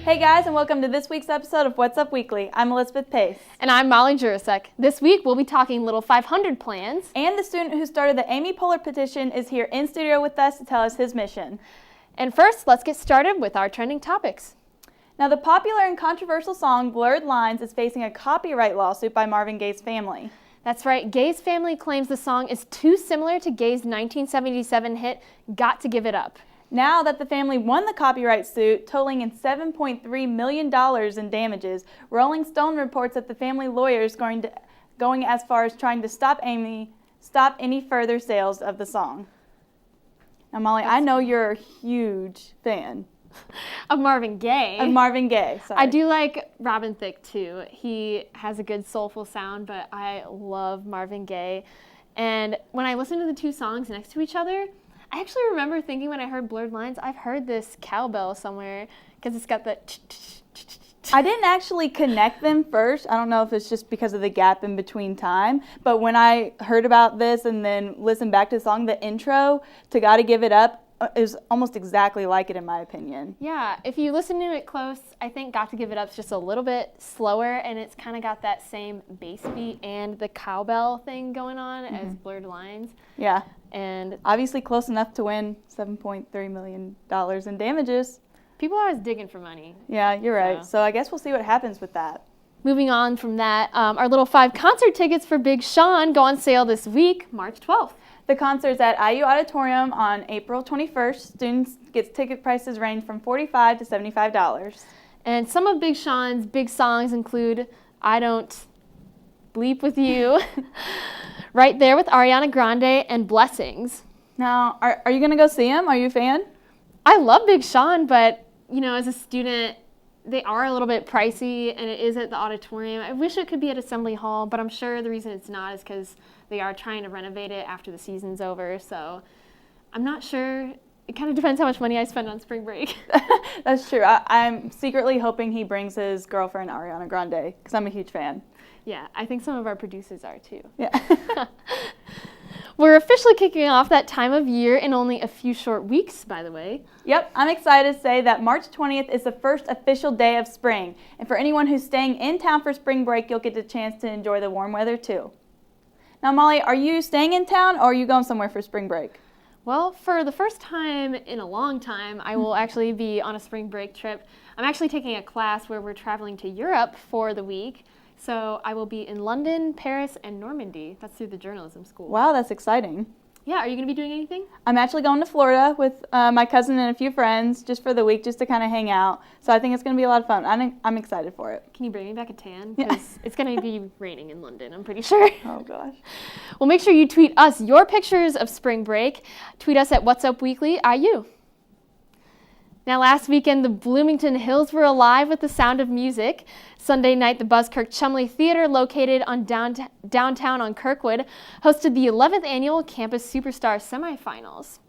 Hey guys, and welcome to this week's episode of What's Up Weekly. I'm Elizabeth Pace. And I'm Molly Jurasek. This week we'll be talking Little 500 plans. And the student who started the Amy Poehler petition is here in studio with us to tell us his mission. And first, let's get started with our trending topics. Now, the popular and controversial song Blurred Lines is facing a copyright lawsuit by Marvin Gaye's family. That's right, Gaye's family claims the song is too similar to Gaye's 1977 hit, Got to Give It Up. Now that the family won the copyright suit, totaling in $7.3 million in damages, Rolling Stone reports that the family lawyer is going as far as trying to stop any further sales of the song. Now, Molly, I know you're a huge fan. Of Marvin Gaye. Of Marvin Gaye, sorry. I do like Robin Thicke too. He has a good soulful sound, but I love Marvin Gaye. And when I listen to the two songs next to each other, I actually remember thinking when I heard Blurred Lines, I've heard this cowbell somewhere because it's got that. I didn't actually connect them first. I don't know if it's just because of the gap in between time, but when I heard about this and then listened back to the song, the intro to Gotta Give It Up is almost exactly like it in my opinion. Yeah, if you listen to it close, I think Got to Give It Up's just a little bit slower, and it's kind of got that same bass beat and the cowbell thing going on as Blurred Lines. Yeah, and obviously close enough to win $7.3 million in damages. People are always digging for money. Yeah, you're right. So I guess we'll see what happens with that. Moving on from that, our Little 5 concert tickets for Big Sean go on sale this week, March 12th. The concert's at IU Auditorium on April 21st. Students get ticket prices range from $45 to $75. And some of Big Sean's big songs include I Don't Bleep With You, Right There with Ariana Grande, and Blessings. Now, are you going to go see him? Are you a fan? I love Big Sean, but, you know, as a student, they are a little bit pricey, and it is at the auditorium. I wish it could be at Assembly Hall, but I'm sure the reason it's not is because they are trying to renovate it after the season's over. So I'm not sure. It kind of depends how much money I spend on spring break. That's true. I'm secretly hoping he brings his girlfriend, Ariana Grande, because I'm a huge fan. Yeah, I think some of our producers are too. Yeah. We're officially kicking off that time of year in only a few short weeks, by the way. Yep, I'm excited to say that March 20th is the first official day of spring. And for anyone who's staying in town for spring break, you'll get the chance to enjoy the warm weather too. Now, Molly, are you staying in town or are you going somewhere for spring break? Well, for the first time in a long time, I will actually be on a spring break trip. I'm actually taking a class where we're traveling to Europe for the week. So I will be in London, Paris, and Normandy. That's through the journalism school. Wow, that's exciting. Yeah, are you going to be doing anything? I'm actually going to Florida with my cousin and a few friends just for the week, just to kind of hang out. So I think it's going to be a lot of fun. I'm excited for it. Can you bring me back a tan? Because it's going to be raining in London, I'm pretty sure. Oh, gosh. Well, make sure you tweet us your pictures of spring break. Tweet us at What's Up Weekly IU. Now, last weekend, the Bloomington Hills were alive with the sound of music. Sunday night, the Buskirk Chumley Theater, located on downtown on Kirkwood, hosted the 11th annual Campus Superstar semifinals.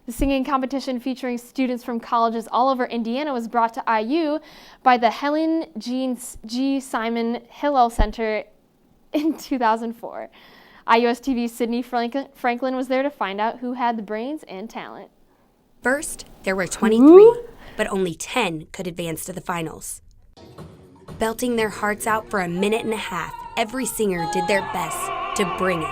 The singing competition featuring students from colleges all over Indiana was brought to IU by the Helen G. Simon Hillel Center in 2004. IUS TV's Sydney Franklin was there to find out who had the brains and talent. First, there were 23, but only 10 could advance to the finals. Belting their hearts out for a minute and a half, every singer did their best to bring it.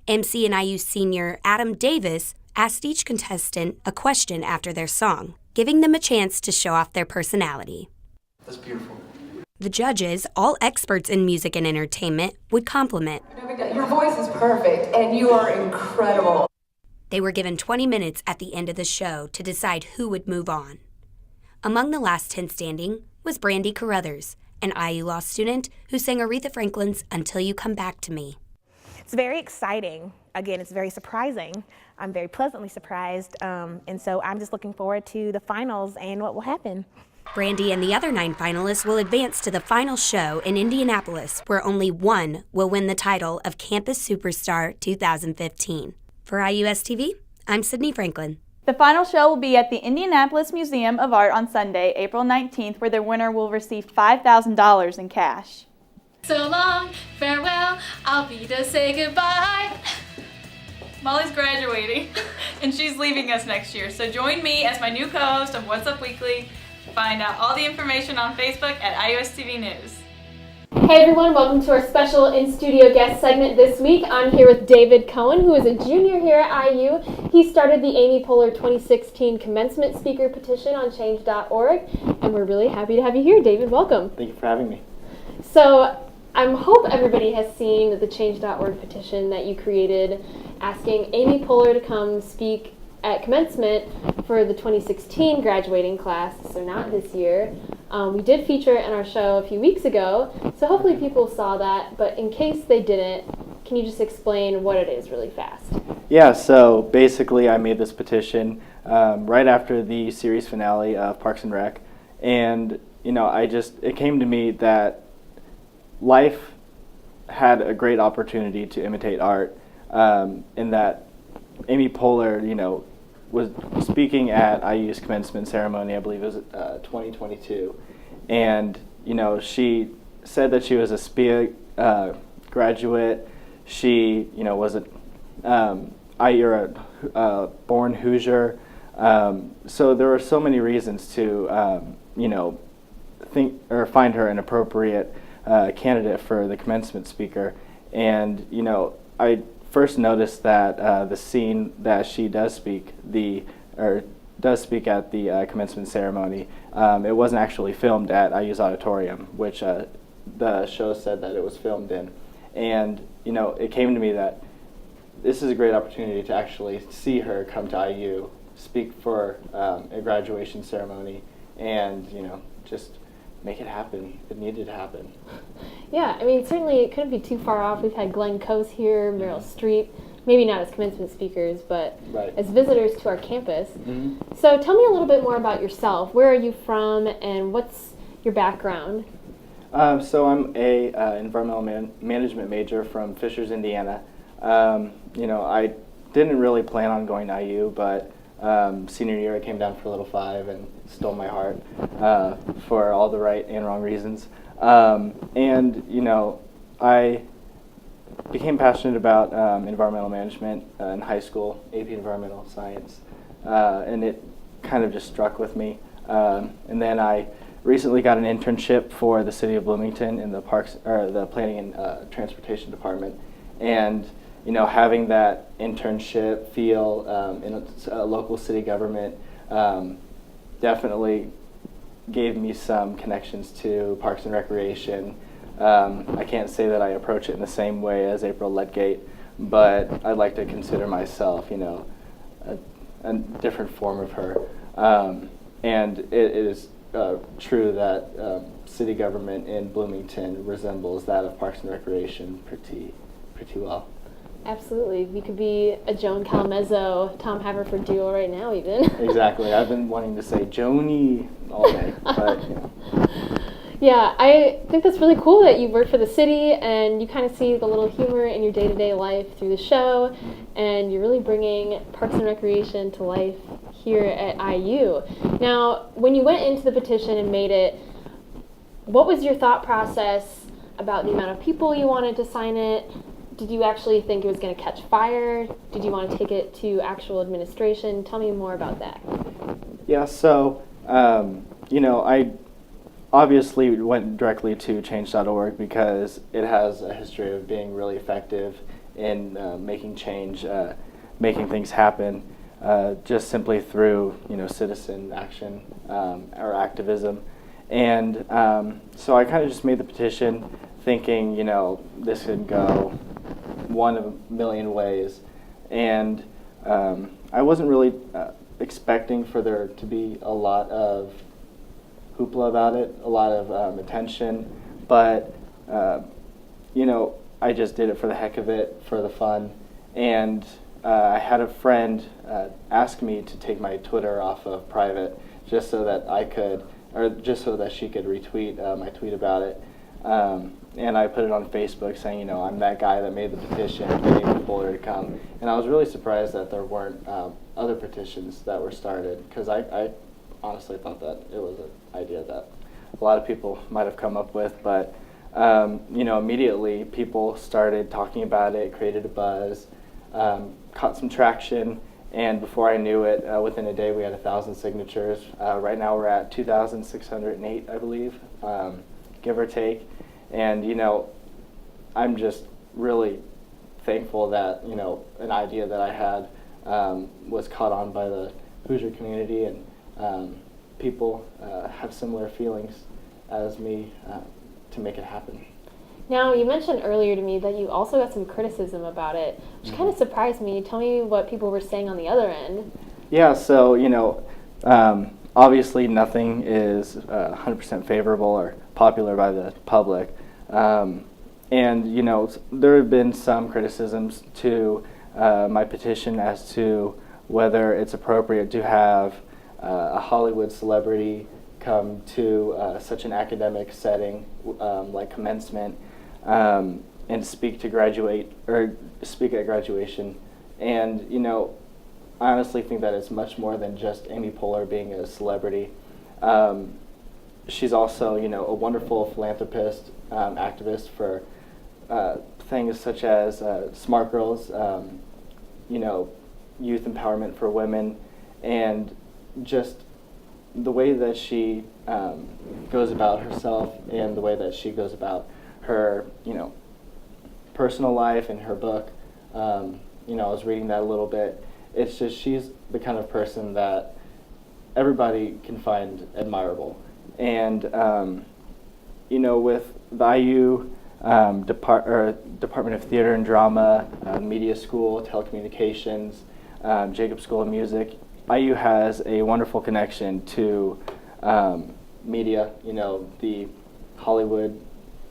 MC and IU senior Adam Davis asked each contestant a question after their song, giving them a chance to show off their personality. That's beautiful. The judges, all experts in music and entertainment, would compliment. Your voice is perfect, and you are incredible. They were given 20 minutes at the end of the show to decide who would move on. Among the last 10 standing was Brandy Carruthers, an IU law student who sang Aretha Franklin's Until You Come Back to Me. It's very exciting. Again, it's very surprising. I'm very pleasantly surprised, and so I'm just looking forward to the finals and what will happen. Brandy and the other 9 finalists will advance to the final show in Indianapolis, where only one will win the title of Campus Superstar 2015. For IUS TV, I'm Sydney Franklin. The final show will be at the Indianapolis Museum of Art on Sunday, April 19th, where the winner will receive $5,000 in cash. So long, farewell, I'll be to say goodbye. Molly's graduating and she's leaving us next year. So join me as my new co-host of What's Up Weekly to find out all the information on Facebook at IUSTV News. Hey everyone, welcome to our special in-studio guest segment this week. I'm here with David Cohen, who is a junior here at IU. He started the Amy Poehler 2016 commencement speaker petition on change.org, and we're really happy to have you here, David. Welcome. Thank you for having me. So I hope everybody has seen the change.org petition that you created asking Amy Poehler to come speak at commencement for the 2016 graduating class, so not this year. We did feature it in our show a few weeks ago, so hopefully people saw that, but in case they didn't, can you just explain what it is really fast? Yeah, so basically I made this petition right after the series finale of Parks and Rec, and it came to me that life had a great opportunity to imitate art, in that Amy Poehler, was speaking at IU's commencement ceremony, I believe it was 2022, and she said that she was a SPIA graduate. She was a born Hoosier. So there were so many reasons to think or find her an appropriate candidate for the commencement speaker, and I first noticed that the scene that she does speak at the commencement ceremony, it wasn't actually filmed at IU's auditorium, which the show said that it was filmed in. And it came to me that this is a great opportunity to actually see her come to IU, speak for a graduation ceremony, and just make it happen. It needed to happen. Yeah, I mean, certainly it couldn't be too far off. We've had Glenn Coase here, Meryl Streep, maybe not as commencement speakers, but as visitors to our campus. Mm-hmm. So tell me a little bit more about yourself. Where are you from, and what's your background? So I'm a environmental management major from Fishers, Indiana. I didn't really plan on going to IU, but senior year I came down for Little Five and stole my heart for all the right and wrong reasons. I became passionate about environmental management in high school, AP Environmental Science, and it kind of just struck with me. And then I recently got an internship for the City of Bloomington in the Planning and Transportation Department, and having that internship feel in a local city government definitely gave me some connections to Parks and Recreation. I can't say that I approach it in the same way as April Ledgate, but I'd like to consider myself, a different form of her. And it is true that city government in Bloomington resembles that of Parks and Recreation pretty well. Absolutely. We could be a Joan Calmezzo, Tom Haverford duo right now, even. Exactly. I've been wanting to say Joni all day, but Yeah, I think that's really cool that you work for the city and you kind of see the little humor in your day-to-day life through the show, and you're really bringing Parks and Recreation to life here at IU. Now, when you went into the petition and made it, what was your thought process about the amount of people you wanted to sign it? Did you actually think it was going to catch fire? Did you want to take it to actual administration? Tell me more about that. Yeah, so, I obviously went directly to change.org because it has a history of being really effective in making change, making things happen, just simply through, citizen action or activism. And so I kind of just made the petition thinking, this could go one of a million ways, and I wasn't really expecting for there to be a lot of hoopla about it, a lot of attention, but I just did it for the heck of it, for the fun, and I had a friend ask me to take my Twitter off of private just so that I could, or just so that she could retweet my tweet about it. And I put it on Facebook saying, I'm that guy that made the petition, getting Amy Poehler to come. And I was really surprised that there weren't other petitions that were started, because I honestly thought that it was an idea that a lot of people might have come up with. But, immediately people started talking about it, created a buzz. caught some traction, and before I knew it, within a day we had 1,000 signatures. Right now we're at 2,608, I believe, give or take. And I'm just really thankful that an idea that I had was caught on by the Hoosier community, and people have similar feelings as me to make it happen. Now, you mentioned earlier to me that you also got some criticism about it, which kind of surprised me. Tell me what people were saying on the other end. Yeah, so, obviously nothing is 100% favorable or popular by the public. And, there have been some criticisms to my petition as to whether it's appropriate to have a Hollywood celebrity come to such an academic setting like commencement and speak at graduation. And I honestly think that it's much more than just Amy Poehler being a celebrity. She's also a wonderful philanthropist, activist for things such as Smart Girls, youth empowerment for women, and just the way that she goes about herself and the way that she goes about her, personal life and her book. I was reading that a little bit. It's just she's the kind of person that everybody can find admirable. And, with the IU Department of Theater and Drama, Media School, Telecommunications, Jacobs School of Music, IU has a wonderful connection to media, the Hollywood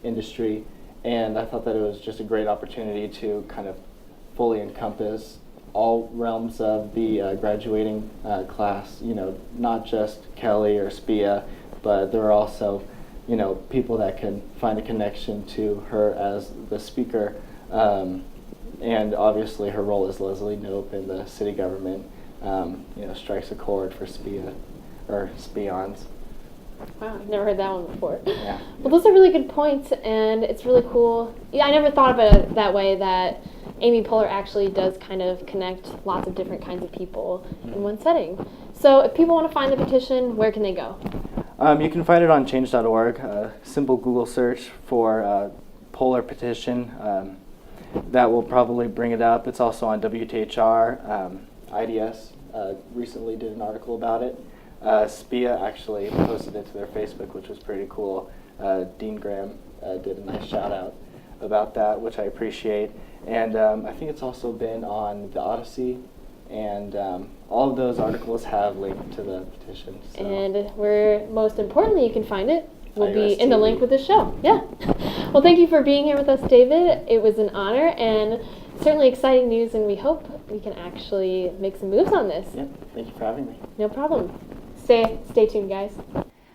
industry, and I thought that it was just a great opportunity to kind of fully encompass all realms of the graduating class, not just Kelly or Spia, but there are also, people that can find a connection to her as the speaker, and obviously her role as Leslie Knope in the city government, strikes a chord for Spia, or Spions. Wow, I've never heard that one before. Yeah. Well, those are really good points, and it's really cool. Yeah, I never thought about it that way, that Amy Poehler actually does kind of connect lots of different kinds of people in one setting. So if people want to find the petition, where can they go? You can find it on change.org. Simple Google search for Poehler petition. That will probably bring it up. It's also on WTHR. IDS recently did an article about it. SPIA actually posted it to their Facebook, which was pretty cool. Dean Graham did a nice shout out about that, which I appreciate. And I think it's also been on the Odyssey, and all of those articles have linked to the petition. So. And where most importantly you can find it will be iOS in the TV. link with the show. Yeah. Well, thank you for being here with us, David. It was an honor and certainly exciting news, and we hope we can actually make some moves on this. Yep, thank you for having me. No problem. Stay tuned, guys.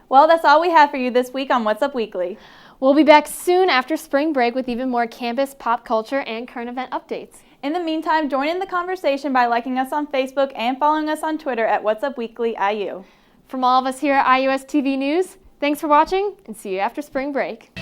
Well, that's all we have for you this week on What's Up Weekly. We'll be back soon after spring break with even more campus, pop culture, and current event updates. In the meantime, join in the conversation by liking us on Facebook and following us on Twitter at What's Up Weekly IU. From all of us here at IUS TV News, thanks for watching, and see you after spring break.